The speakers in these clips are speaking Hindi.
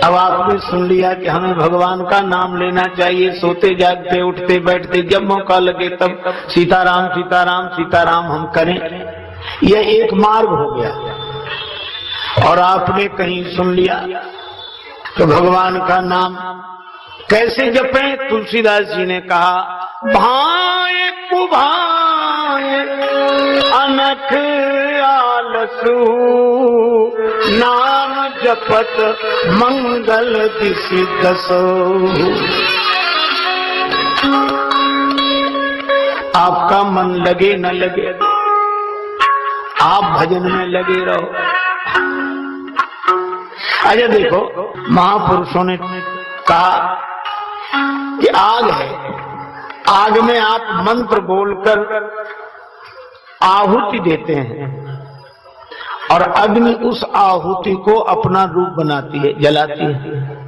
अब आपने सुन लिया कि हमें भगवान का नाम लेना चाहिए, सोते जागते उठते बैठते जब मौका लगे तब सीताराम सीताराम सीताराम हम करें। यह एक मार्ग हो गया। और आपने कहीं सुन लिया तो भगवान का नाम कैसे जपें? तुलसीदास जी ने कहा, भाए कुभाए अनख आलसु, नाम जपत मंगल दिसि दसो। आपका मन लगे न लगे, आप भजन में लगे रहो। अच्छा देखो, महापुरुषों ने कहा कि आग है, आग में आप मंत्र बोलकर आहुति देते हैं और अग्नि उस आहुति को अपना रूप बनाती है, जलाती है।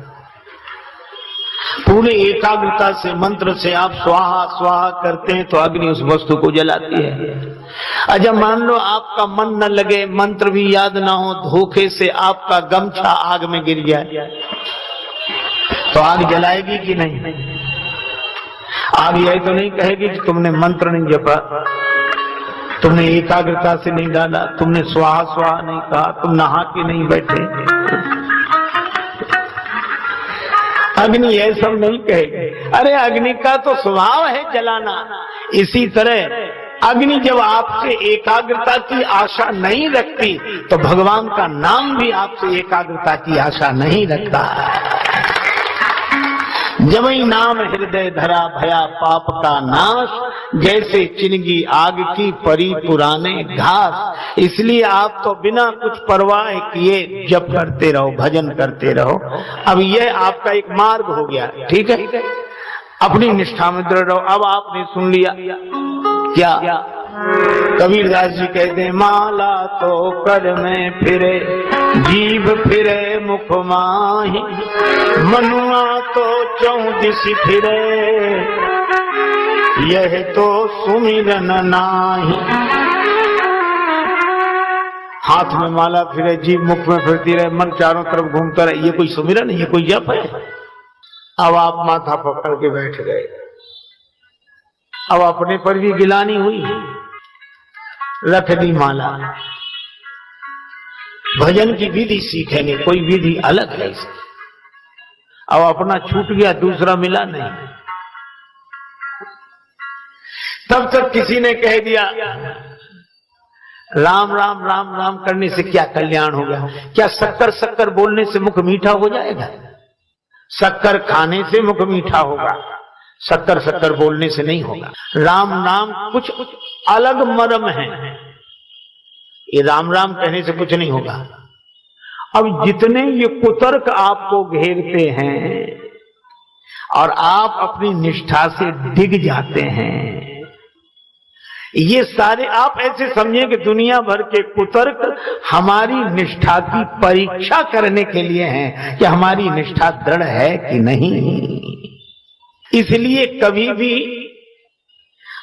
पूरी एकाग्रता से मंत्र से आप स्वाहा स्वाहा करते हैं तो अग्नि उस वस्तु को जलाती है। अच्छा मान लो आपका मन न लगे, मंत्र भी याद ना हो, धोखे से आपका गमछा आग में गिर जाए तो आग जलाएगी कि नहीं? आग यही तो नहीं कहेगी कि तुमने मंत्र नहीं जपा, तुमने एकाग्रता से नहीं डाला, तुमने स्वाहा स्वाहा नहीं कहा, तुम नहा के नहीं बैठे। अग्नि ये सब नहीं कहेगी। अरे अग्नि का तो स्वभाव है जलाना। इसी तरह अग्नि जब आपसे एकाग्रता की आशा नहीं रखती तो भगवान का नाम भी आपसे एकाग्रता की आशा नहीं रखता। जबई नाम हृदय धरा भया पाप का नाश, जैसे चिनगी आग की परी पुराने घास। इसलिए आप तो बिना कुछ परवाह किए जप करते रहो, भजन करते रहो। अब यह आपका एक मार्ग हो गया, ठीक है? अपनी निष्ठा में दृढ़ रहो। अब आपने सुन लिया क्या? कबीरदास जी कहते हैं, माला तो कर में फिरे जीव फिरे मुख माही, मनुआ तो चौदिस फिरे यह तो सुमिरन नाही। हाथ में माला फिरे, जीव मुख में फिरती रहे, मन चारों तरफ घूमता रहे, ये कोई सुमिरन है? ये कोई जप है? अब आप माथा पकड़ के बैठ गए। अब अपने पर भी गिलानी हुई, रख दी माला। भजन की विधि सीखेंगे, कोई विधि अलग है इसकी। अब अपना छूट गया, दूसरा मिला नहीं। तब तक किसी ने कह दिया राम राम राम राम करने से क्या कल्याण हो गया? क्या शक्कर शक्कर बोलने से मुख मीठा हो जाएगा? शक्कर खाने से मुख मीठा होगा, शक्कर शक्कर बोलने से नहीं होगा। राम नाम कुछ अलग मर्म है, ये राम राम कहने से कुछ नहीं होगा। अब जितने ये कुतर्क आपको घेरते हैं और आप अपनी निष्ठा से डिग जाते हैं, ये सारे आप ऐसे समझिए कि दुनिया भर के कुतर्क हमारी निष्ठा की परीक्षा करने के लिए हैं कि हमारी निष्ठा दृढ़ है कि नहीं। इसलिए कभी भी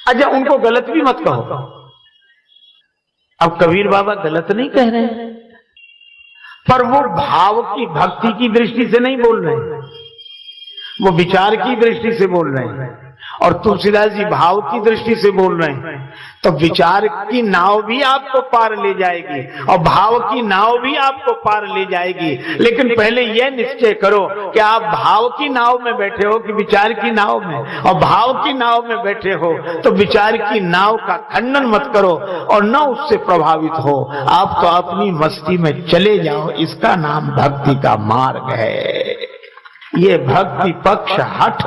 अच्छा उनको गलत भी मत कहो। अब कबीर बाबा गलत नहीं कह रहे हैं, पर वो भाव की भक्ति की दृष्टि से नहीं बोल रहे हैं, वो विचार की दृष्टि से बोल रहे हैं। और तुलसीदास जी भाव की दृष्टि से बोल रहे हैं, तो विचार की नाव भी आपको पार ले जाएगी और भाव की नाव भी आपको पार ले जाएगी। लेकिन पहले यह निश्चय करो कि आप भाव की नाव में बैठे हो कि विचार की नाव में, और भाव की नाव में बैठे हो तो विचार की नाव का खंडन मत करो और न उससे प्रभावित हो। आप तो अपनी मस्ती में चले जाओ, इसका नाम भक्ति का मार्ग है। ये भक्ति पक्ष हठ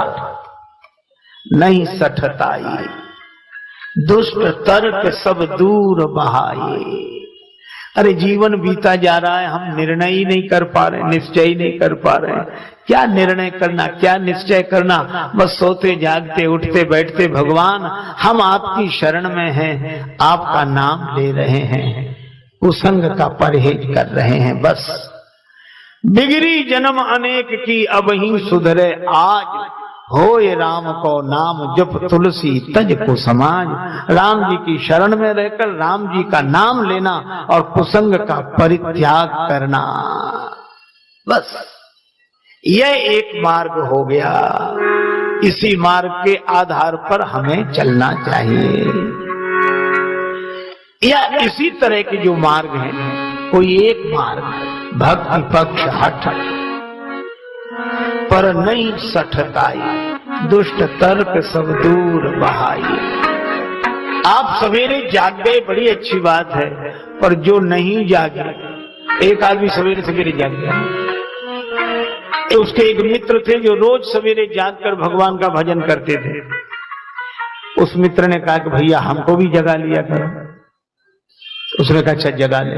नहीं सठताई, दुष्ट तर्क सब दूर बहाये। अरे जीवन बीता जा रहा है, हम निर्णय ही नहीं कर पा रहे, निश्चय ही नहीं कर पा रहे। क्या निर्णय करना, क्या निश्चय करना? बस सोते जागते उठते बैठते भगवान हम आपकी शरण में हैं, आपका नाम ले रहे हैं, कुसंग का परहेज कर रहे हैं। बस बिगड़ी जन्म अनेक की अब ही सुधरे आज, होए राम को नाम जप तुलसी तज को समाज। राम जी की शरण में रहकर राम जी का नाम लेना और कुसंग का परित्याग करना, बस यह एक मार्ग हो गया। इसी मार्ग के आधार पर हमें चलना चाहिए। या इसी तरह के जो मार्ग हैं, कोई एक मार्ग, भक्ति पक्ष हठ पर नहीं सठताई, दुष्ट तर्क सब दूर बहाई। आप सवेरे जाग गए, बड़ी अच्छी बात है, पर जो नहीं जागे, एक आदमी सवेरे सवेरे जाग गया, उसके एक मित्र थे जो रोज सवेरे जागकर भगवान का भजन करते थे। उस मित्र ने कहा कि भैया हमको भी जगा लिया करो। उसने कहा अच्छा जगा ले।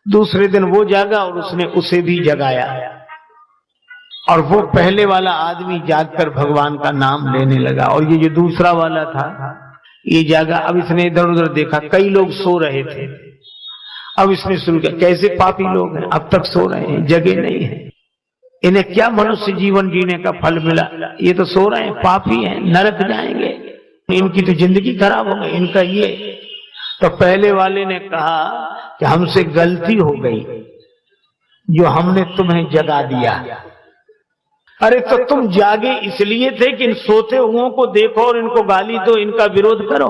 दूसरे दिन वो जागा और उसने उसे भी जगाया, और वो पहले वाला आदमी जागकर भगवान का नाम लेने लगा, और ये जो दूसरा वाला था ये जागा। अब इसने इधर उधर देखा, कई लोग सो रहे थे। अब इसने शुरू किया, कैसे पापी लोग हैं, अब तक सो रहे हैं, जगे नहीं है, इन्हें क्या मनुष्य जीवन जीने का फल मिला, ये तो सो रहे हैं, पापी हैं, नरक जाएंगे, इनकी तो जिंदगी खराब हो गई, इनका ये। तो पहले वाले ने कहा कि हमसे गलती हो गई जो हमने तुम्हें जगा दिया। अरे तो तुम जागे इसलिए थे कि इन सोते हुओं को देखो और इनको गाली दो, इनका विरोध करो।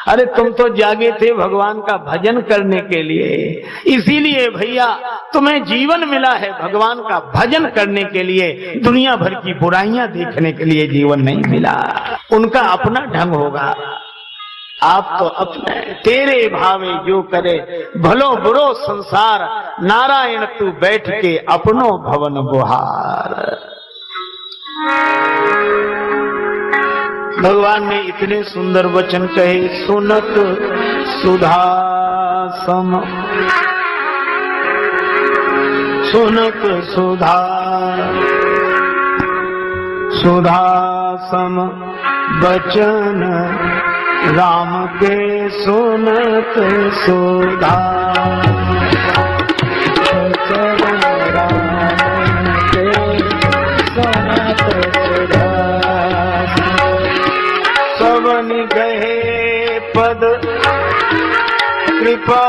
अरे तुम तो जागे थे भगवान का भजन करने के लिए। इसीलिए भैया तुम्हें जीवन मिला है भगवान का भजन करने के लिए, दुनिया भर की बुराइयां देखने के लिए जीवन नहीं मिला। उनका अपना ढंग होगा, आप तो अपने। तेरे भावे जो करे भलो बुरो संसार, नारायण तू बैठ के अपनो भवन बुहार। भगवान ने इतने सुंदर वचन कहे, सुनत सुधा सम, सुनत सुधा सुधा सम वचन राम के, सुनत सुधा वचन राम के, सुनत सुधा। सबन गए पद कृपा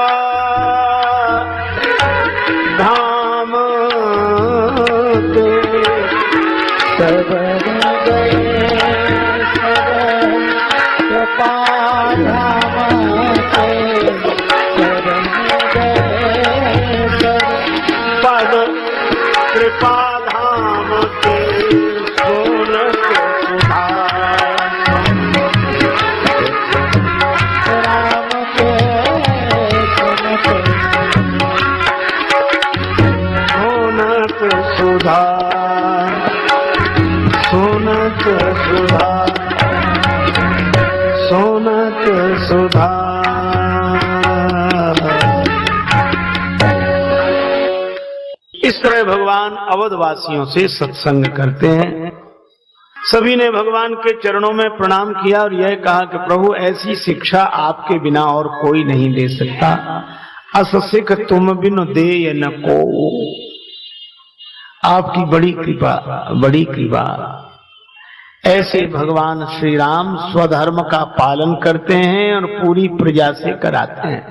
धाम के, सबन गए कृपा धाम के, पद कृपा धाम के, सुनत सुधा सुधा, सुनत सुधा, सुनत सुधा। इस तरह भगवान अवधवासियों से सत्संग करते हैं। सभी ने भगवान के चरणों में प्रणाम किया और यह कहा कि प्रभु ऐसी शिक्षा आपके बिना और कोई नहीं दे सकता। अस सिख तुम बिन दे न को, आपकी बड़ी कृपा, बड़ी कृपा। ऐसे भगवान श्री राम स्वधर्म का पालन करते हैं और पूरी प्रजा से कराते हैं।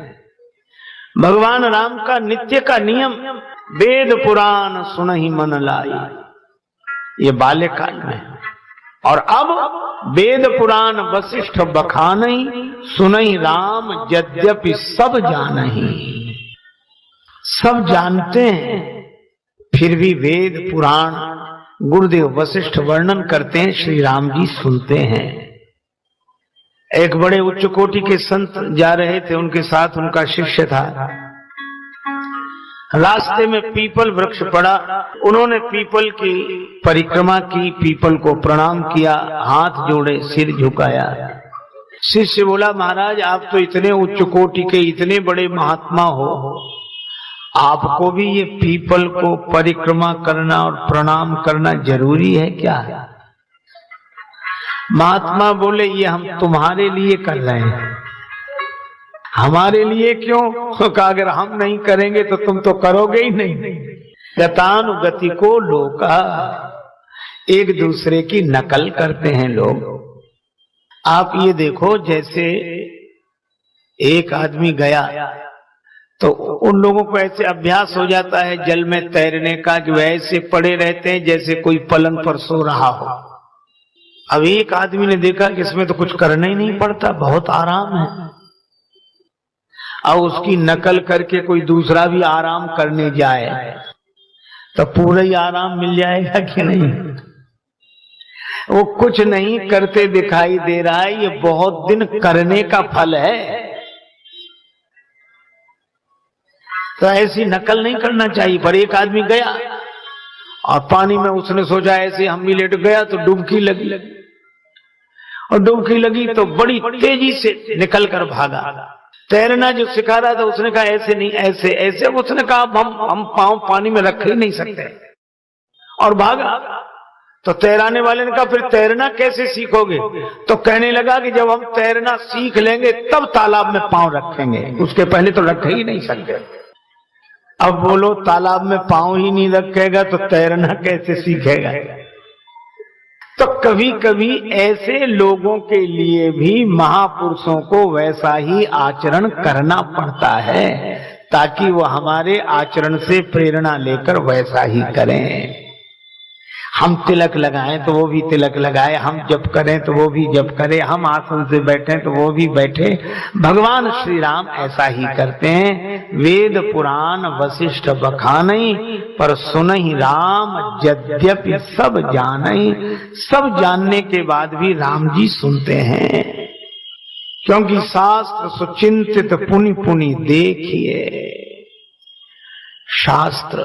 भगवान राम का नित्य का नियम, वेद पुराण सुनहि मन लाई, ये बाल्यकाल में। और अब वेद पुराण वशिष्ठ बखानहि, सुनहि राम यद्यपि सब जानहि। सब जानते हैं फिर भी वेद पुराण गुरुदेव वशिष्ठ वर्णन करते हैं, श्री राम जी सुनते हैं। एक बड़े उच्च कोटि के संत जा रहे थे, उनके साथ उनका शिष्य था। रास्ते में पीपल वृक्ष पड़ा, उन्होंने पीपल की परिक्रमा की, पीपल को प्रणाम किया, हाथ जोड़े, सिर झुकाया। शिष्य बोला, महाराज आप तो इतने उच्च कोटि के, इतने बड़े महात्मा हो, आपको भी ये पीपल को परिक्रमा करना और प्रणाम करना जरूरी है क्या? महात्मा बोले, ये हम तुम्हारे लिए कर रहे हैं, हमारे लिए क्यों? कहा अगर हम नहीं करेंगे तो तुम तो करोगे ही नहीं। गतानुगति को लोका, एक दूसरे की नकल करते हैं लोग। आप ये देखो, जैसे एक आदमी गया तो उन लोगों को ऐसे अभ्यास हो जाता है जल में तैरने का कि वैसे पड़े रहते हैं जैसे कोई पलंग पर सो रहा हो। अब एक आदमी ने देखा कि इसमें तो कुछ करना ही नहीं पड़ता, बहुत आराम है। और उसकी नकल करके कोई दूसरा भी आराम करने जाए तो पूरा ही आराम मिल जाएगा कि नहीं? वो कुछ नहीं करते दिखाई दे रहा है, ये बहुत दिन करने का फल है। तो ऐसी नकल नहीं करना चाहिए। पर एक आदमी गया और पानी में उसने सोचा ऐसे हम भी लेट गया तो डुबकी लगी, और डुबकी लगी तो बड़ी तेजी से निकल कर भागा। तैरना जो सिखा रहा था उसने कहा ऐसे नहीं, ऐसे ऐसे। उसने कहा हम पांव पानी में रख ही नहीं सकते, और भागा। तो तैराने वाले ने कहा फिर तैरना कैसे सीखोगे? तो कहने लगा कि जब हम तैरना सीख लेंगे तब तालाब में पांव रखेंगे, उसके पहले तो रख ही नहीं सकते। अब बोलो तालाब में पांव ही नहीं रखेगा तो तैरना कैसे सीखेगा? तो कभी कभी ऐसे लोगों के लिए भी महापुरुषों को वैसा ही आचरण करना पड़ता है, ताकि वो हमारे आचरण से प्रेरणा लेकर वैसा ही करें। हम तिलक लगाएं तो वो भी तिलक लगाए, हम जप करें तो वो भी जप करे, हम आसन से बैठें तो वो भी बैठे। भगवान श्री राम ऐसा ही करते हैं। वेद पुराण वशिष्ठ बखानई, पर सुनहि राम यद्यपि सब जानई। सब जानने के बाद भी राम जी सुनते हैं, क्योंकि शास्त्र सुचिंतित पुनि पुनि देखिए। शास्त्र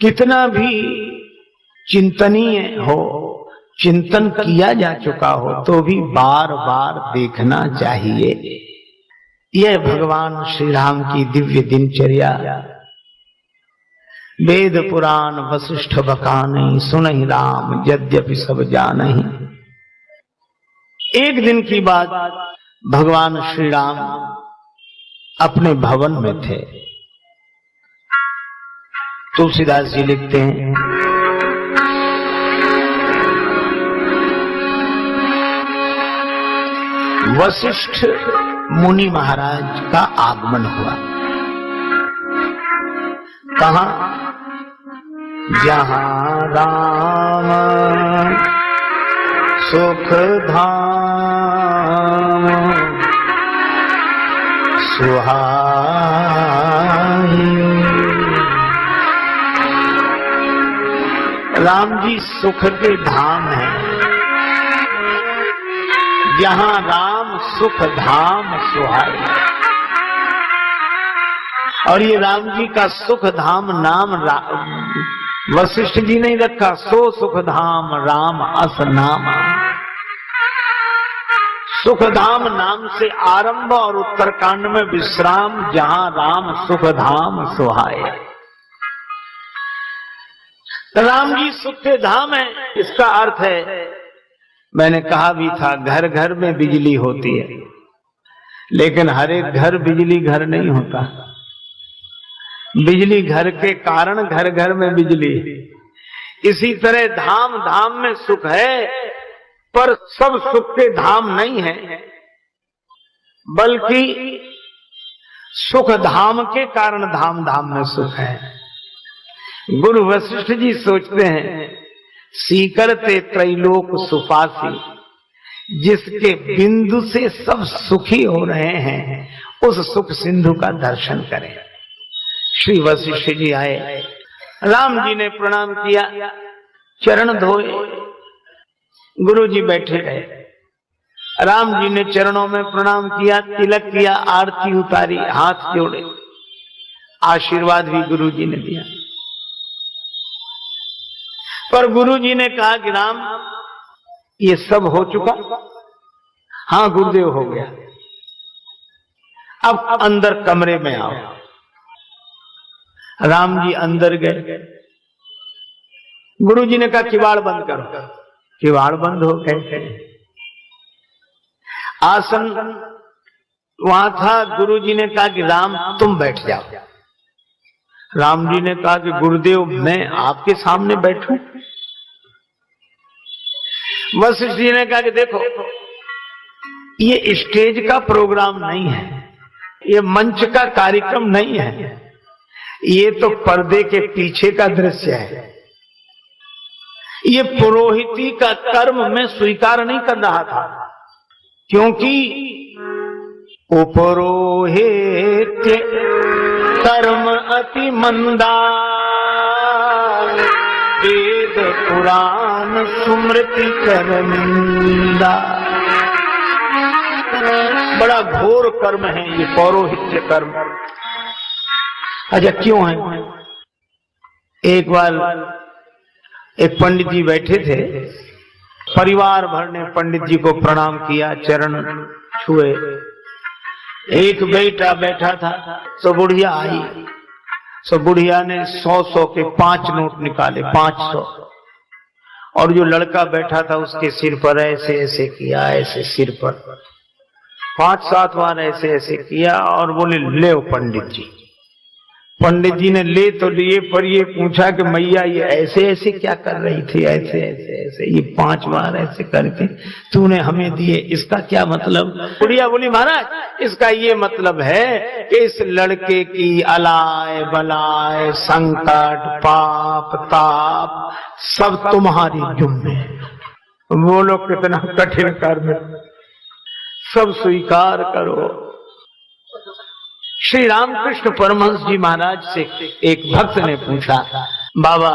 कितना भी चिंतनीय हो, चिंतन किया जा चुका हो, तो भी बार बार देखना चाहिए। यह भगवान श्री राम की दिव्य दिनचर्या। वेद पुराण वशिष्ठ बखानई, सुनहि राम यद्यपि सब जानहि। एक दिन की बात, भगवान श्री राम अपने भवन में थे। तुलसीदास जी लिखते हैं, वशिष्ठ मुनि महाराज का आगमन हुआ। कहां? जहां राम सुख धाम सुहाई। राम जी सुख के धाम है। जहां राम सुख धाम सुहाई। और ये राम जी का सुख धाम नाम वशिष्ठ जी नहीं रखा, सो सुख धाम राम अस नाम। सुख धाम नाम से आरंभ और उत्तरकांड में विश्राम, जहां राम सुख धाम सुहाए। राम जी सुख के धाम है। इसका अर्थ है, मैंने कहा भी था, घर घर में बिजली होती है, लेकिन हर एक घर बिजली घर नहीं होता। बिजली घर के कारण घर घर में बिजली। इसी तरह धाम धाम में सुख है, पर सब सुख के धाम नहीं है, बल्कि सुख धाम के कारण धाम धाम में सुख है। गुरु वशिष्ठ जी सोचते हैं, सीकरते त्रैलोक सुपासी, जिसके बिंदु से सब सुखी हो रहे हैं, उस सुख सिंधु का दर्शन करें। श्री वशिष्ठ जी आए, राम जी ने प्रणाम किया, चरण धोए, गुरु जी बैठे रहे। राम जी ने चरणों में प्रणाम किया, तिलक किया, आरती उतारी, हाथ जोड़े, आशीर्वाद भी गुरु जी ने दिया। पर गुरु जी ने कहा कि राम, ये सब हो चुका? हाँ गुरुदेव, हो गया। अब अंदर कमरे में आओ। राम जी अंदर गए। गुरु जी ने कहा किवाड़ बंद करो। किवाड़ बंद हो गए। आसन वहां था। गुरु जी ने कहा कि राम तुम बैठ जाओ। राम जी ने कहा कि गुरुदेव, मैं आपके सामने बैठूं? वशिष्ठ जी ने कहा कि देखो, ये स्टेज का प्रोग्राम नहीं है, ये मंच का कार्यक्रम नहीं है, ये तो पर्दे के पीछे का दृश्य है। ये पुरोहिती का कर्म मैं स्वीकार नहीं कर रहा था, क्योंकि उपरोहित्य कर्म अति मंदा, वेद पुराण स्मृति कर निंदा। बड़ा घोर कर्म है ये पौरोहित्य कर्म। अच्छा क्यों है? एक बार एक पंडित जी बैठे थे, परिवार भर ने पंडित जी को प्रणाम किया, चरण छुए। एक बेटा बैठा था, तो बुढ़िया आई, तो बुढ़िया ने 100 के 5 नोट निकाले, 500, और जो लड़का बैठा था उसके सिर पर ऐसे ऐसे किया, ऐसे सिर पर 5-7 बार ऐसे ऐसे किया, और बोले ले पंडित जी। पंडित जी ने ले तो लिए, पर ये पूछा कि मैया ये ऐसे ऐसे क्या कर रही थी, ऐसे ऐसे ऐसे, ये 5 बार ऐसे करके तूने हमें दिए, इसका क्या मतलब? बुढ़िया बोली महाराज इसका ये मतलब है कि इस लड़के की अलाय बलाय संकट पाप ताप सब तुम्हारी जुम्मे। बोलो कितना कठिन कर्म, सब स्वीकार करो। श्री रामकृष्ण परमहंस जी महाराज से एक भक्त ने पूछा, बाबा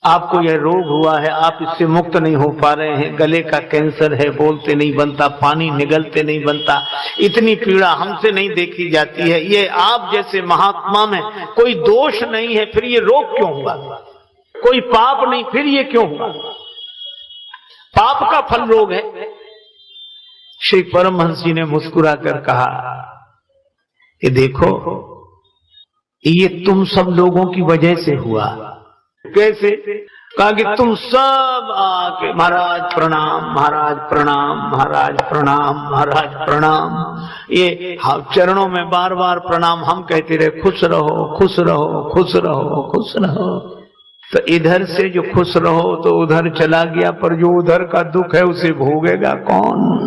आपको यह रोग हुआ है, आप इससे मुक्त नहीं हो पा रहे हैं, गले का कैंसर है, बोलते नहीं बनता, पानी निगलते नहीं बनता, इतनी पीड़ा हमसे नहीं देखी जाती है, ये आप जैसे महात्मा में कोई दोष नहीं है, फिर ये रोग क्यों हुआ? कोई पाप नहीं, फिर ये क्यों हुआ? पाप का फल रोग है। श्री परमहंस जी ने मुस्कुरा कर कहा कि देखो ये तुम सब लोगों की वजह से हुआ। कैसे? कहा कि तुम सब आके महाराज प्रणाम, महाराज प्रणाम, महाराज प्रणाम, महाराज प्रणाम, ये चरणों में बार बार प्रणाम, हम कहते रहे खुश रहो खुश रहो खुश रहो खुश रहो। तो इधर से जो खुश रहो तो उधर चला गया, पर जो उधर का दुख है उसे भोगेगा कौन?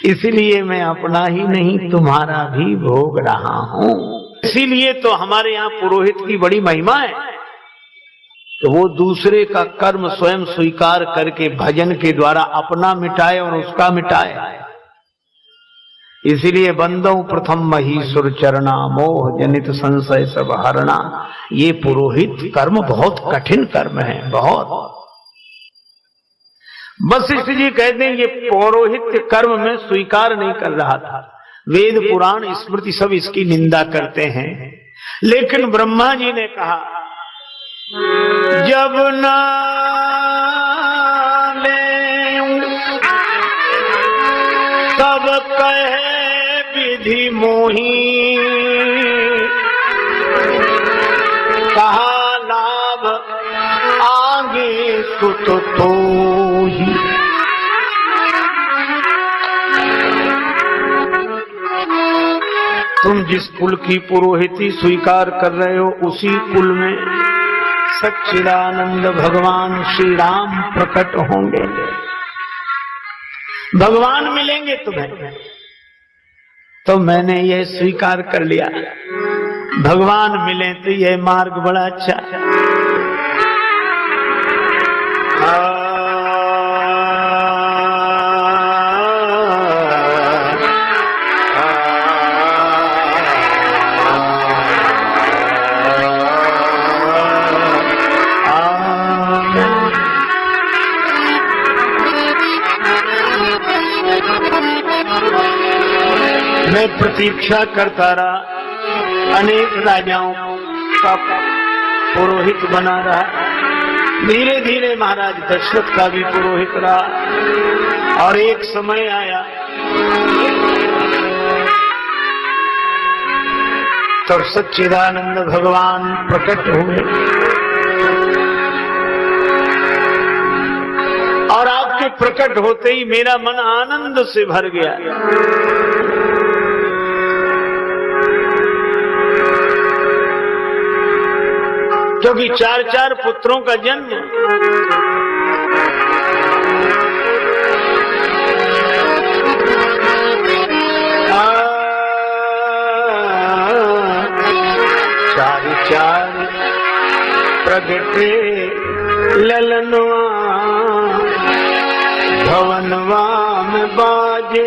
इसीलिए मैं अपना ही नहीं तुम्हारा भी भोग रहा हूं। इसीलिए तो हमारे यहाँ पुरोहित की बड़ी महिमा है, तो वो दूसरे का कर्म स्वयं स्वीकार करके भजन के द्वारा अपना मिटाए और उसका मिटाए। इसीलिए बंदो प्रथम महीसुर चरणा, मोह जनित संशय सब हरणा। ये पुरोहित कर्म बहुत कठिन कर्म है, बहुत। वशिष्ठ जी कहते हैं ये पौरोहित्य कर्म में स्वीकार नहीं कर रहा था, वेद पुराण स्मृति सब इसकी निंदा करते हैं। लेकिन ब्रह्मा जी ने कहा जब ना ले तब कहे विधि मोही, कहा लाभ आगे सुत तो ही। तुम जिस कुल की पुरोहिती स्वीकार कर रहे हो उसी कुल में सच्चिदानंद भगवान श्री राम प्रकट होंगे, भगवान मिलेंगे तुम्हें। तो मैंने यह स्वीकार कर लिया, भगवान मिले तो यह मार्ग बड़ा अच्छा। मैं प्रतीक्षा करता रहा, अनेक राजाओं का पुरोहित बना रहा, धीरे धीरे महाराज दशरथ का भी पुरोहित रहा। और एक समय आया तो सच्चिदानंद भगवान प्रकट हुए और आपके प्रकट होते ही मेरा मन आनंद से भर गया। क्योंकि 4-4 पुत्रों का जन्म, प्रगटे ललनवा भवनवा में बाजे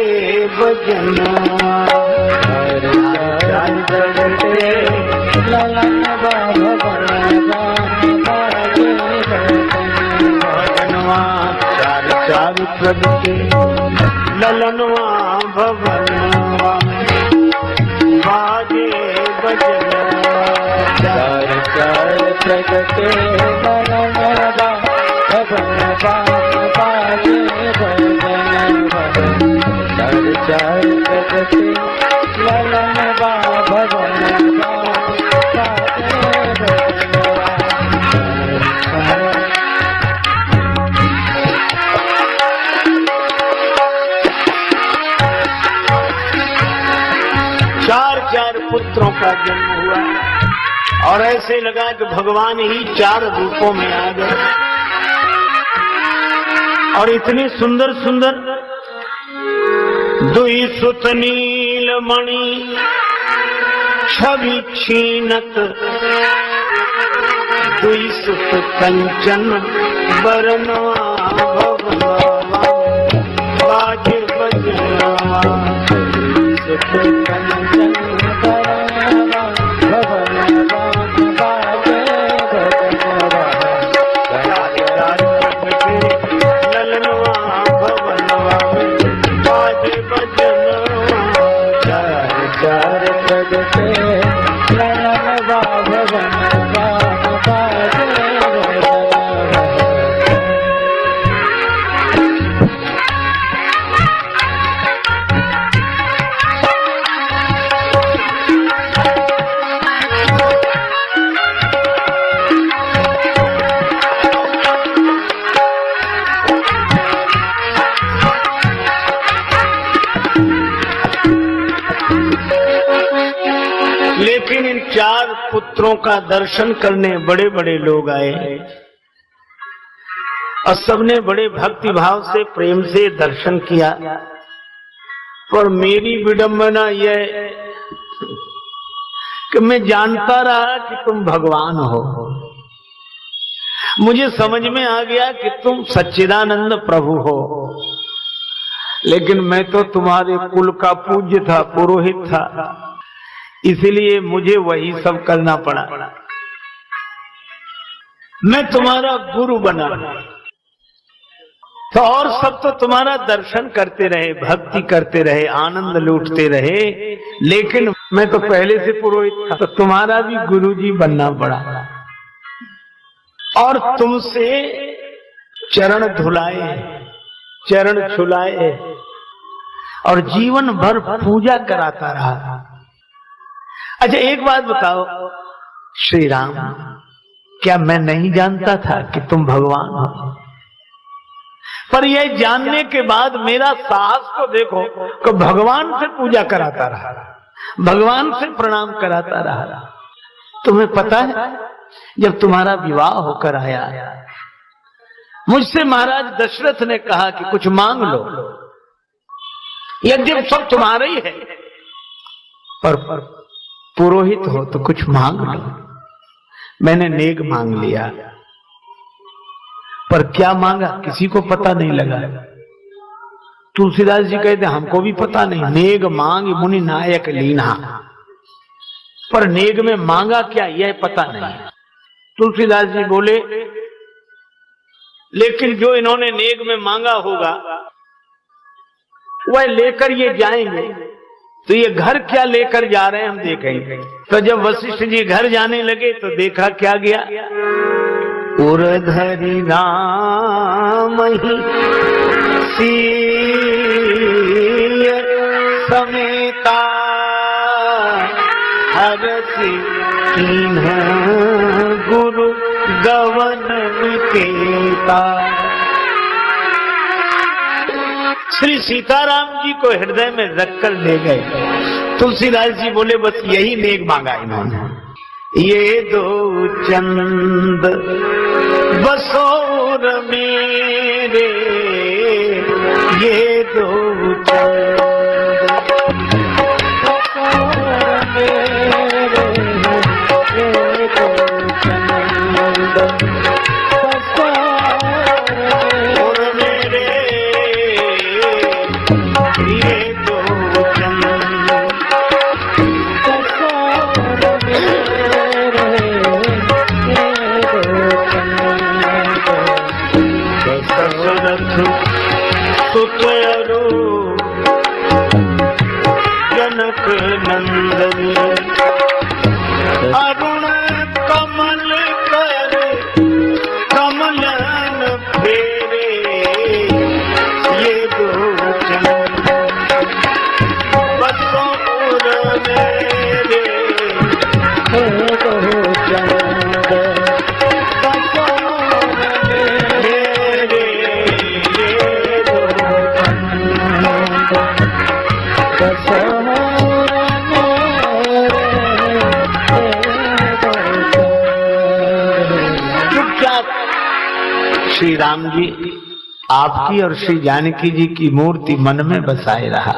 बजनवा प्रगटे ललनवा भवनवा में बाजे भजनवा चार चार प्रगटे ललनवा भवनवा बाजे बजनवा चार चार प्रगटे ललनवा भवनवा बाजे बजनवा चार चार प्रगटे ललनवा भवनवा बाजे बजनवा। चार चार पुत्रों का जन्म हुआ और ऐसे लगा कि भगवान ही चार रूपों में आ गए और इतने सुंदर सुंदर दुई सुत नीलमणि छवि छीनत दुई सुत कंचन बरनवा भवनवा बाजे बजनवा सुत कंचन बरनवा भवनवा बाजे बजनवा ललनवा भवनवा बाजे बजनवा चार चार प्रगटे ललनवा भवनवा बाजे बजनवा। लेकिन इन चार पुत्रों का दर्शन करने बड़े बड़े लोग आए और सबने बड़े भक्ति भाव से प्रेम से दर्शन किया, पर मेरी विडंबना यह कि मैं जानता रहा कि तुम भगवान हो। मुझे समझ में आ गया कि तुम सच्चिदानंद प्रभु हो, लेकिन मैं तो तुम्हारे कुल का पूज्य था, पुरोहित था, इसलिए मुझे वही सब करना पड़ा। मैं तुम्हारा गुरु बना तो और सब तो तुम्हारा दर्शन करते रहे, भक्ति करते रहे, आनंद लूटते रहे, लेकिन मैं तो पहले से पुरोहित था, तो तुम्हारा भी गुरुजी बनना पड़ा और तुमसे चरण धुलाए, चरण छुलाए और जीवन भर पूजा कराता रहा। अच्छा एक बात बताओ श्री राम, क्या मैं नहीं जानता था कि तुम भगवान हो? पर यह जानने के बाद मेरा साहस को देखो कि भगवान से पूजा कराता रहा, भगवान से प्रणाम कराता रहा। तुम्हें पता है जब तुम्हारा विवाह होकर आया, मुझसे महाराज दशरथ ने कहा कि कुछ मांग लो, यद्यप सब तुम्हारा ही है, पर पुरोहित हो तो कुछ मांग लो। मैंने नेग मांग लिया, पर क्या मांगा किसी को पता नहीं लगा। तुलसीदास जी कहते हमको भी पता नहीं, नेग मांग मुनि नायक लीना, पर नेग में मांगा क्या यह पता नहीं। तुलसीदास जी बोले लेकिन जो इन्होंने नेग में मांगा होगा वह लेकर ये जाएंगे, तो ये घर क्या लेकर जा रहे हैं हम देखेंगे। तो जब वशिष्ठ जी घर जाने लगे तो देखा क्या गया, उरधरि राम ही सीय समेता हरसि कीन्ह गुरु गवन विकेता। श्री सीताराम जी को हृदय में रखकर ले गए। तुलसीदास जी बोले बस यही नेक मांगा इन्होंने, ये दो चंद बसोर मेरे, ये दो चंद बसोर मेरे, ये दो चंद और मेरे ये दो सुतयरु जनक नंदन अरुण कमल कर कमलन फेरे ये दो बसों मेरे श्री राम जी आपकी और श्री जानकी जी की मूर्ति मन में बसाए रहा,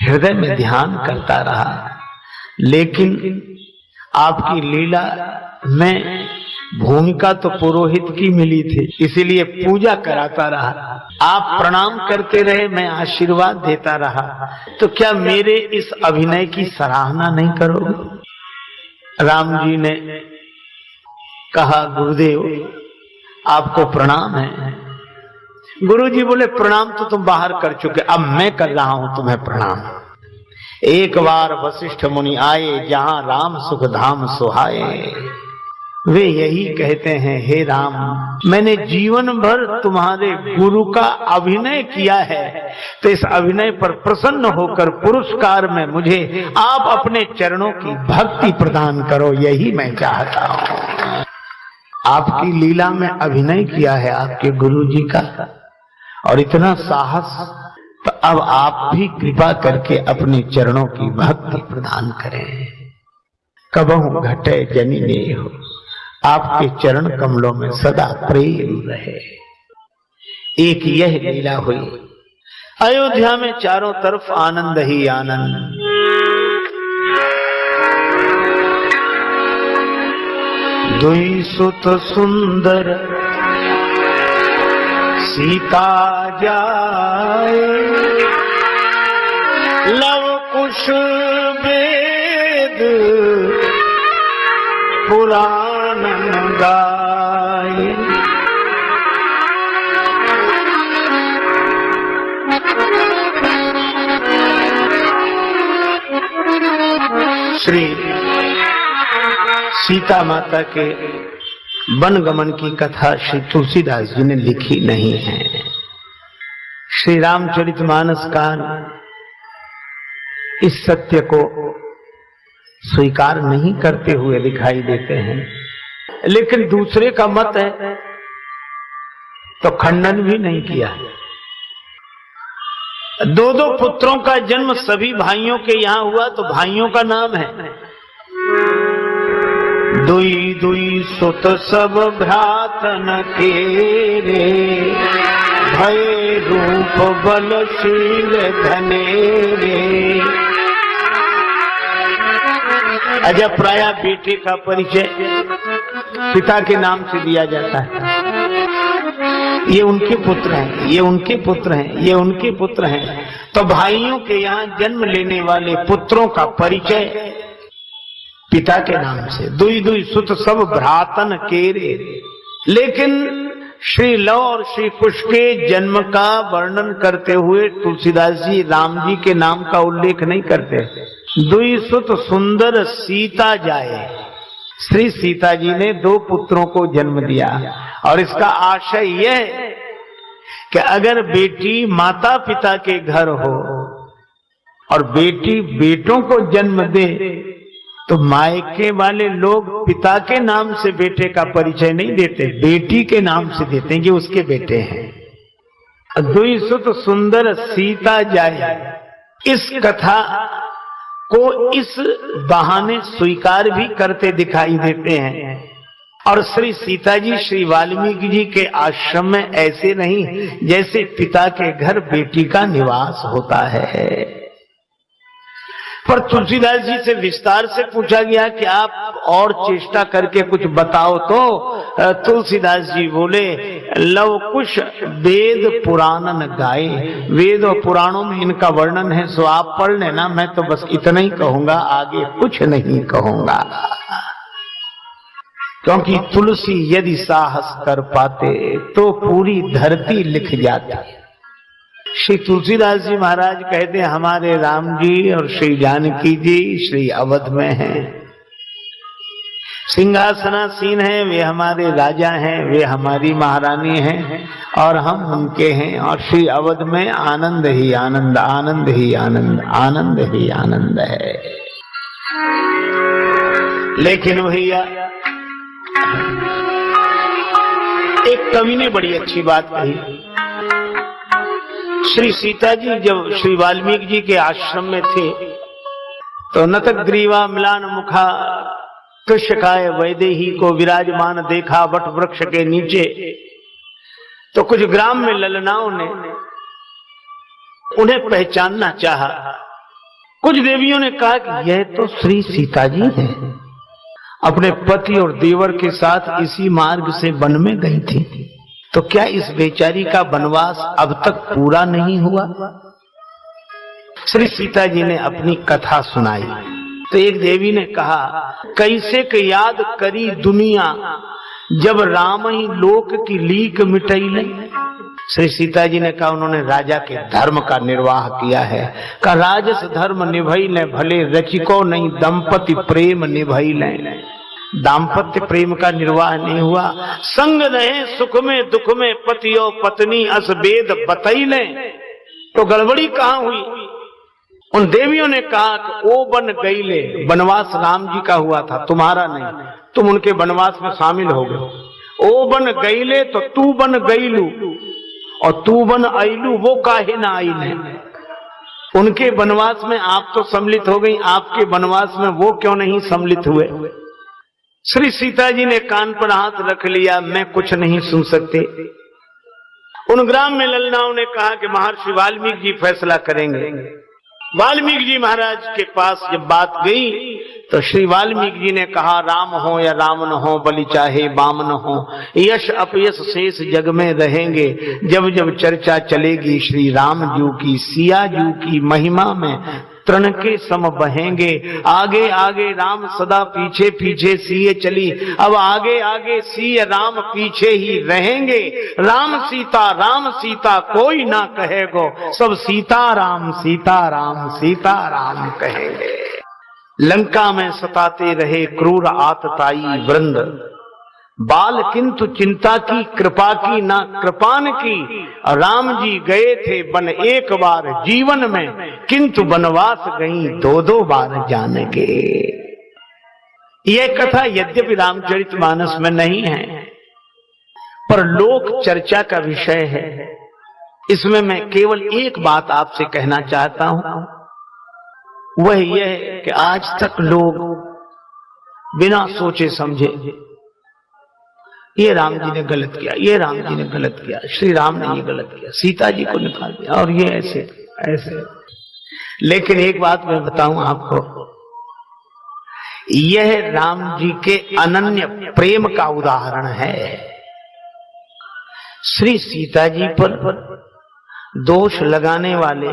हृदय में ध्यान करता रहा, लेकिन आपकी लीला में भूमिका तो पुरोहित की मिली थी, इसीलिए पूजा कराता रहा। आप प्रणाम करते रहे, मैं आशीर्वाद देता रहा, तो क्या मेरे इस अभिनय की सराहना नहीं करोगे? राम जी ने कहा, गुरुदेव आपको प्रणाम है। गुरु जी बोले, प्रणाम तो तुम बाहर कर चुके, अब मैं कर रहा हूं तुम्हें प्रणाम। एक बार वशिष्ठ मुनि आए, जहां राम सुख धाम सुहाए। वे यही कहते हैं, हे राम, मैंने जीवन भर तुम्हारे गुरु का अभिनय किया है, तो इस अभिनय पर प्रसन्न होकर पुरस्कार में मुझे आप अपने चरणों की भक्ति प्रदान करो, यही मैं चाहता हूं। आपकी लीला में अभिनय किया है आपके गुरु जी का, और इतना साहस, तो अब आप भी कृपा करके अपने चरणों की भक्ति प्रदान करें। कबहु घटे जनि नेह, आपके चरण कमलों में सदा प्रेम रहे। एक यह लीला हुई। अयोध्या में चारों तरफ आनंद ही आनंद। दुई सुत सुंदर सीता जाए, लव कुश वेद पुराण गाए। श्री सीता माता के वनगमन की कथा श्री तुलसीदास जी ने लिखी नहीं है। श्री रामचरितमानस का इस सत्य को स्वीकार नहीं करते हुए दिखाई देते हैं, लेकिन दूसरे का मत है तो खंडन भी नहीं किया। दो दो पुत्रों का जन्म सभी भाइयों के यहाँ हुआ, तो भाइयों का नाम है। दुई दुई सुत सब भ्रातन केरे, भय रूप बलशील धनेरे। अजब प्रायः बेटे का परिचय पिता के नाम से दिया जाता है। ये उनके पुत्र हैं, ये उनके पुत्र हैं, ये उनके पुत्र हैं। तो भाइयों के यहाँ जन्म लेने वाले पुत्रों का परिचय पिता के नाम से। दुई दुई सुत सब भ्रातन केरे। लेकिन श्री लव और श्री कुश के जन्म का वर्णन करते हुए तुलसीदास जी राम जी के नाम का उल्लेख नहीं करते। दुई सुत सुंदर सीता जाए, श्री सीता जी ने दो पुत्रों को जन्म दिया, और इसका आशय यह कि अगर बेटी माता पिता के घर हो और बेटी बेटों को जन्म दे, तो मायके वाले लोग पिता के नाम से बेटे का परिचय नहीं देते, बेटी के नाम से देते हैं कि उसके बेटे हैं। दुई सुत सुंदर सीता जाए, इस कथा को इस बहाने स्वीकार भी करते दिखाई देते हैं। और श्री सीता जी श्री वाल्मीकि जी के आश्रम में ऐसे नहीं जैसे पिता के घर बेटी का निवास होता है। पर तुलसीदास जी से विस्तार से पूछा गया कि आप और चेष्टा करके कुछ बताओ, तो तुलसीदास जी बोले, लव कुश वेद पुराणन गाए, वेद और पुराणों में इनका वर्णन है, सो आप पढ़ लेना, मैं तो बस इतना ही कहूंगा, आगे कुछ नहीं कहूंगा। क्योंकि तुलसी यदि साहस कर पाते तो पूरी धरती लिख जाती। श्री तुलसीदास जी महाराज कहते हैं, हमारे राम जी और श्री जानकी जी श्री अवध में हैं, सिंहासनासीन हैं, वे हमारे राजा हैं, वे हमारी महारानी हैं और हम उनके हैं, और श्री अवध में आनंद ही आनंद, आनंद ही आनंद, आनंद ही आनंद है। लेकिन भैया एक कवि ने बड़ी अच्छी बात कही। श्री सीता जी जब श्री वाल्मीकि जी के आश्रम में थे तो नतक ग्रीवा मिलान मुखा कृष्यकाय वैदेही को विराजमान देखा वट वृक्ष के नीचे। तो कुछ ग्राम में ललनाओं ने उन्हें पहचानना चाहा। कुछ देवियों ने कहा कि यह तो श्री सीता जी हैं, अपने पति और देवर के साथ इसी मार्ग से वन में गई थी, तो क्या इस बेचारी का वनवास अब तक पूरा नहीं हुआ? श्री सीता जी ने अपनी कथा सुनाई तो एक देवी ने कहा, कैसे के याद करी दुनिया जब राम ही लोक की लीक मिटैले। श्री सीता जी ने कहा, उन्होंने राजा के धर्म का निर्वाह किया है, का राजस धर्म निभैले भले रचिको नहीं दंपति प्रेम निभैले। दाम्पत्य प्रेम का निर्वाह नहीं हुआ, संग रहे सुख में दुख में पति और पत्नी अस वेद बतैले। तो गड़बड़ी कहां हुई? उन देवियों ने कहा कि ओ बन गईले, वनवास राम जी का हुआ था, तुम्हारा नहीं, तुम उनके वनवास में शामिल हो गए। ओ बन गईले तो तू बन गईलू, और तू बन आईलू वो काहे ना आईले। उनके वनवास में आप तो सम्मिलित हो गई, आपके वनवास में वो क्यों नहीं सम्मिलित हुए? श्री सीता जी ने कान पर हाथ रख लिया, मैं कुछ नहीं सुन सकते। उन ग्राम में ललनाओं ने कहा कि महर्षि वाल्मीकि जी फैसला करेंगे। वाल्मीकि जी महाराज के पास जब बात गई तो श्री वाल्मीकि जी ने कहा, राम हो या रावण हो, बलि चाहे बामन हो, यश अपयश शेष जग में रहेंगे। जब जब चर्चा चलेगी श्री राम जी की, सिया जी की महिमा में तृण के सम बहेंगे। आगे आगे राम सदा पीछे पीछे सिए चली, अब आगे आगे सिय राम पीछे ही रहेंगे। राम सीता कोई ना कहेगो, सब सीताराम सीताराम कहेंगे। लंका में सताते रहे क्रूर आतताई वृंद, बाल किंतु चिंता की कृपा की ना कृपान की। राम जी गए थे वन एक बार जीवन में, किंतु वनवास गई दो दो बार जान के। यह कथा यद्यपि रामचरितमानस में नहीं है, पर लोक चर्चा का विषय है। इसमें मैं केवल एक बात आपसे कहना चाहता हूं, वह यह है कि आज तक लोग बिना सोचे समझे ये राम जी ने गलत किया, ये राम जी ने गलत किया, श्री राम ने ये गलत किया, सीता जी को निकाल दिया, और ये ऐसे ऐसे। लेकिन एक बात मैं बताऊं आपको, यह राम जी के अनन्य प्रेम का उदाहरण है। श्री सीता जी पर दोष लगाने वाले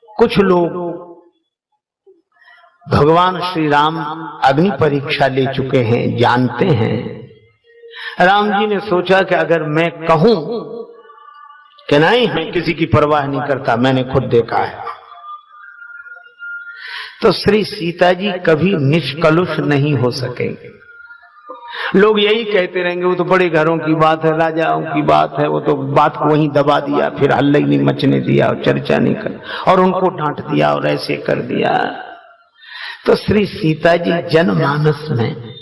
कुछ लोग भगवान श्री राम अग्नि परीक्षा ले चुके हैं, जानते हैं। राम जी ने सोचा कि अगर मैं कहूं कि नहीं, मैं किसी की परवाह नहीं करता, मैंने खुद देखा है, तो श्री सीता जी कभी निष्कलुष नहीं हो सकेंगे। लोग यही कहते रहेंगे, वो तो बड़े घरों की बात है, राजाओं की बात है, वो तो बात को वहीं दबा दिया, फिर हल्ला ही नहीं मचने दिया और चर्चा नहीं कर, और उनको डांट दिया और ऐसे कर दिया। तो श्री सीता जी जनमानस में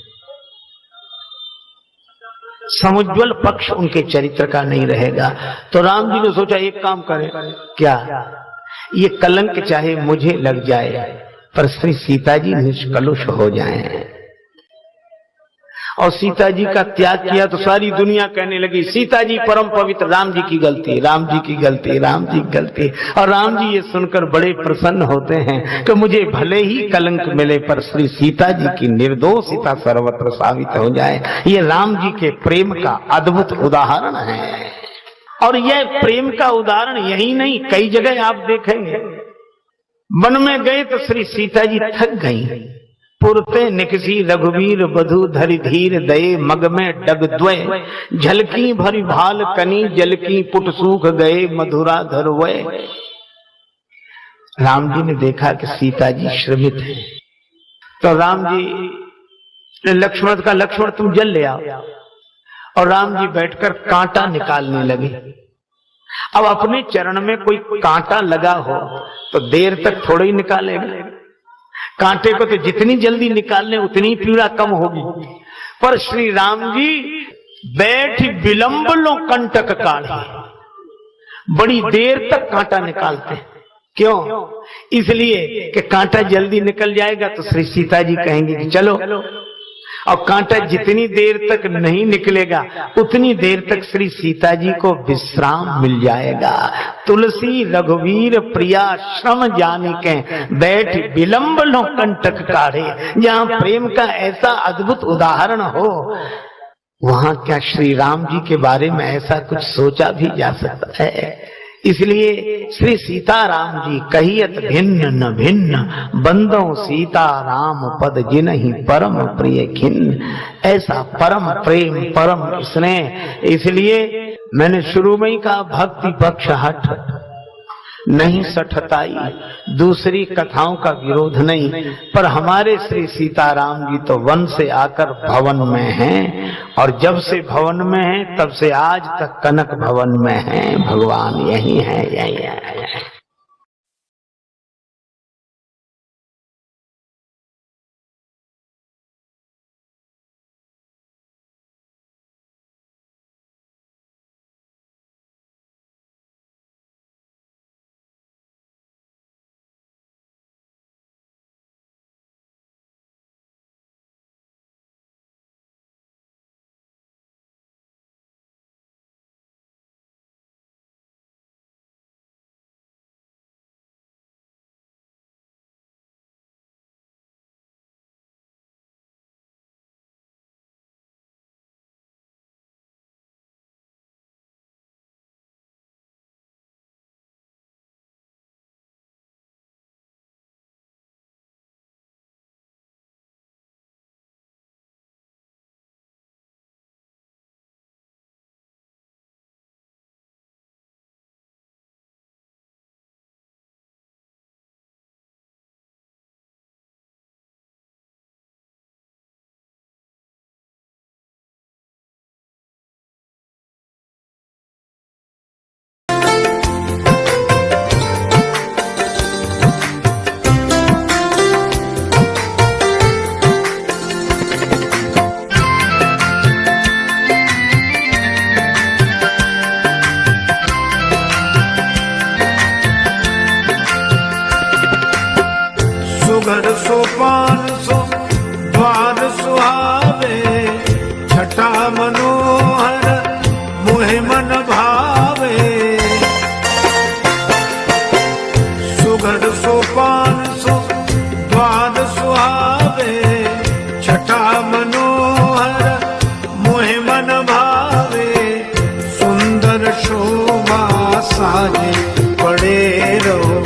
समुज्वल पक्ष उनके चरित्र का नहीं रहेगा। तो राम जी ने सोचा एक काम करें, क्या ये कलंक चाहे मुझे लग जाए, पर श्री सीता जी निष्कलुष हो जाएं। और सीता जी का त्याग किया तो सारी दुनिया कहने लगी सीता जी परम पवित्र, राम जी की गलती, राम जी की गलती, राम जी की गलती। और राम जी ये सुनकर बड़े प्रसन्न होते हैं कि मुझे भले ही कलंक मिले पर श्री सीता जी की निर्दोषिता सर्वत्र साबित हो जाए। ये राम जी के प्रेम का अद्भुत उदाहरण है। और यह प्रेम का उदाहरण यही नहीं, कई जगह आप देखेंगे। वन में गए तो श्री सीता जी थक गई। पुरते निकसी रघुवीर बधु धरि धीर दये, मग में डग द्वय झलकी भरी भाल कनी, जलकी पुट सूख गए मधुरा धरवय। राम जी ने देखा कि सीता जी श्रमित है, तो राम जी ने लक्ष्मण का, लक्ष्मण तुम जल ले आओ। और राम जी बैठकर कांटा निकालने लगे। अब अपने चरण में कोई कांटा लगा हो तो देर तक थोड़ा ही निकालेगा, कांटे को तो जितनी जल्दी निकालने उतनी पीड़ा कम होगी। पर श्री राम जी बैठ विलंब लो कंटक काढ़े, बड़ी देर तक कांटा निकालते हैं। क्यों? इसलिए कि कांटा जल्दी निकल जाएगा तो श्री सीता जी कहेंगे कि चलो, और कांटा जितनी देर तक नहीं निकलेगा उतनी देर तक श्री सीता जी को विश्राम मिल जाएगा। तुलसी रघुवीर प्रिया श्रम जानिके, बैठ विलंब लो कंटक काढ़े। जहां प्रेम का ऐसा अद्भुत उदाहरण हो, वहां क्या श्री राम जी के बारे में ऐसा कुछ सोचा भी जा सकता है? इसलिए श्री सीताराम जी कहियत भिन्न न भिन्न, बंदो सीता राम पद जिनहि परम प्रिय खिन्न। ऐसा परम प्रेम, परम स्नेह। इसलिए मैंने शुरू में ही कहा भक्ति पक्ष हट नहीं सठताई, दूसरी कथाओं का विरोध नहीं। पर हमारे श्री सीताराम जी तो वन से आकर भवन में हैं, और जब से भवन में हैं तब से आज तक कनक भवन में हैं। भगवान यही है, यही है। सुघर सोपान सो द्वार सुहावे, छटा मनोहर मोहे मन भावे। सुघर सोपान सो द्वार सुहावे, छटा मनोहर मोहे मन भावे। सुंदर शोभा साजे पड़े रहो,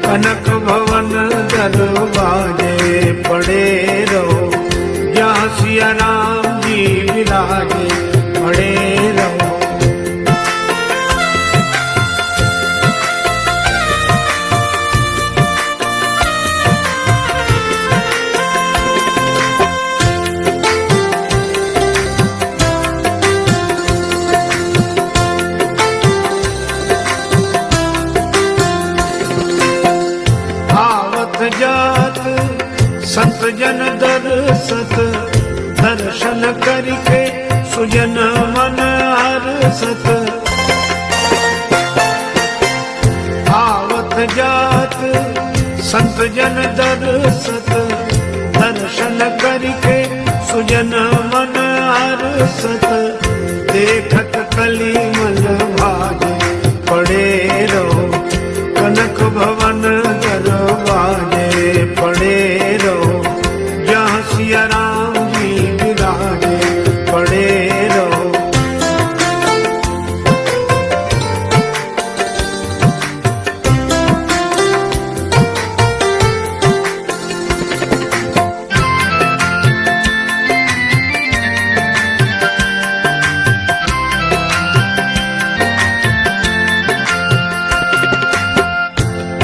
कनक भवन दरवाजे पड़े रहो। जहाँ सिया राम जी विराजे पड़े रहो। जात संत जन दर्शत, दर्शन करके सुजन मन हर्षत। आवत जात संत जन दर्शत, दर्शन करके सुजन मन हरसत देखत कली मन भाजे पड़े रहो कनक भवन दरवाजे पड़े रहो जहाँ सिया राम जी विराजे पड़े रहो।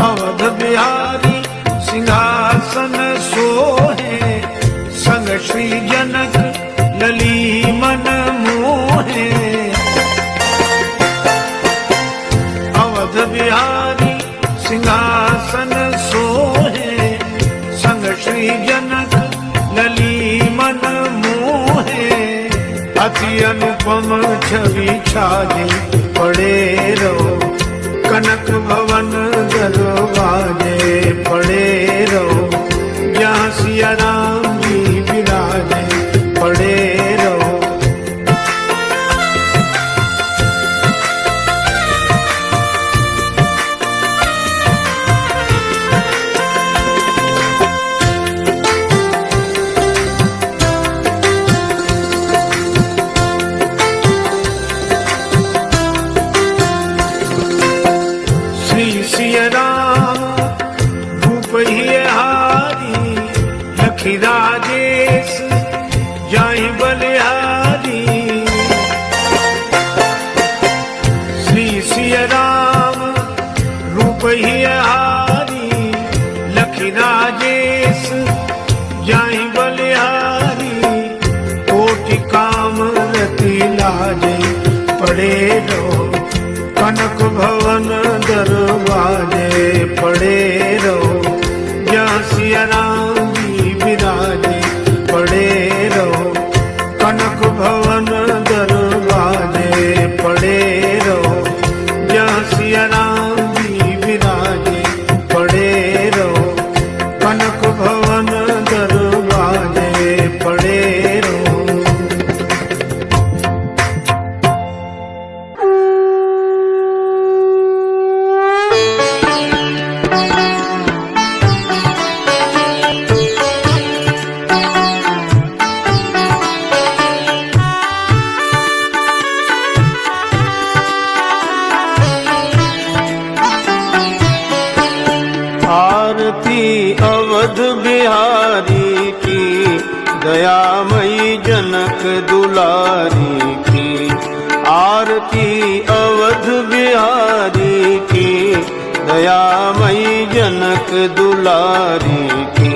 अवध बिहारी सिंहासन सोहे संग श्री जनक लली मन मोहे। अवध बिहारी सिंहासन सोहे संग श्री जनक लली मन मोहे। अति अनुपम छवि छाजे पड़े रहो कनक भवन दरवाजे पड़े रहो जहाँ सिया राम जी विराजे पड़े रहो। श्री सिया राम भूप ही हारी लखी राजेश जाहि बलिहारी। श्री सिया राम रूप ही हारी लखी राजेश जाहि बलिहारी। कोटि काम रति लाजे पड़े रहो कनक भवन दरवाजे पड़े रहो जहाँ सिया राम जी विराजे पड़े रहो कनक भवन दरवाजे पड़े रहो जहाँ सिया राम जी विराजे पड़े रहो कनक भवन दरवाजे पड़े रहो। आरती अवध बिहारी की दयामयी जनक दुलारी की। आरती अवध बिहारी की दयामयी जनक दुलारी की।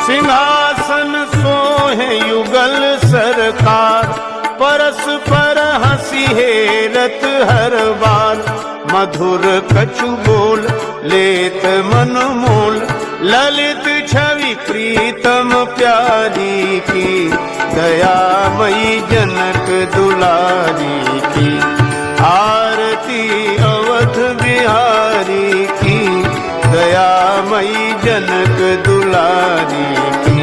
सिंहासन सोहे युगल सरकार परस्पर हंसी हेरत हर बार। मधुर कछु बोल लेत मन मोल ललित छवि प्रीतम प्यारी की। दयामयी जनक दुलारी की। आरती अवध बिहारी की दयामयी जनक दुलारी की।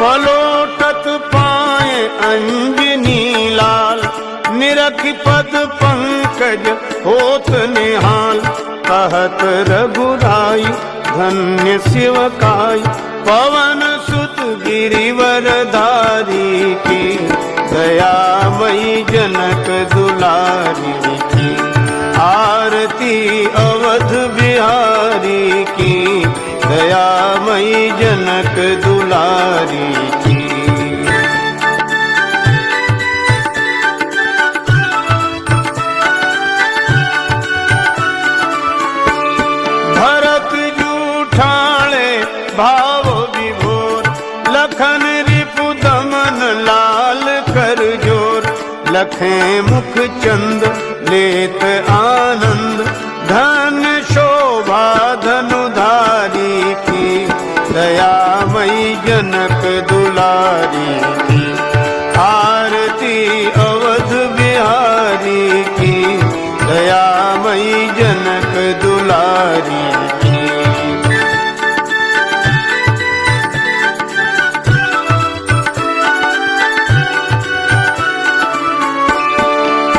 पलोटत पाए अंजनी लाल निरख पद पंकज होत निहाल। कहत रघुराई धन्य शिवकाई पवन सुत गिरिवर धारी की। दयामयी जनक दुलारी की। आरती अवध बिहारी की दयामयी जनक दुलारी की। भरत जूठाले भाव विभोर लखन रिपु दमन लाल कर जोर। लखें मुख चंद लेत आनंद धन शोभा धनुधारी की। दयामयी जनक दुलारी की, आरती अवध बिहारी की, दयामयी जनक दुलारी की।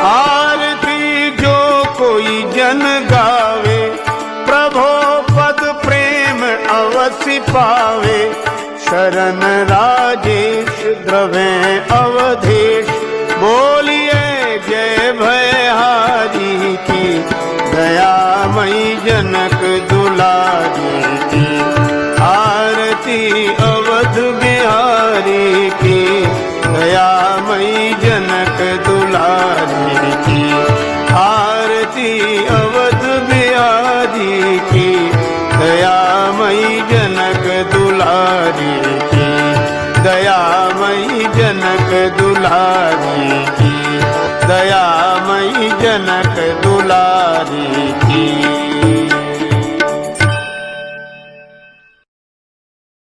आरती जो कोई जन गावे, प्रभो पद प्रेम अवश्य पावे। शरण राजेश द्रवे अवधेश, बोलिए जय भयहारी की, दयामयी जनक दुलारी की, आरती अवध बिहारी की, दयामयी जनक दुलारी की, आरती अवध बिहारी की, दयामयी जनक दुलारी की, दयामयी जनक दुलारी की, दयामयी जनक दुलारी की।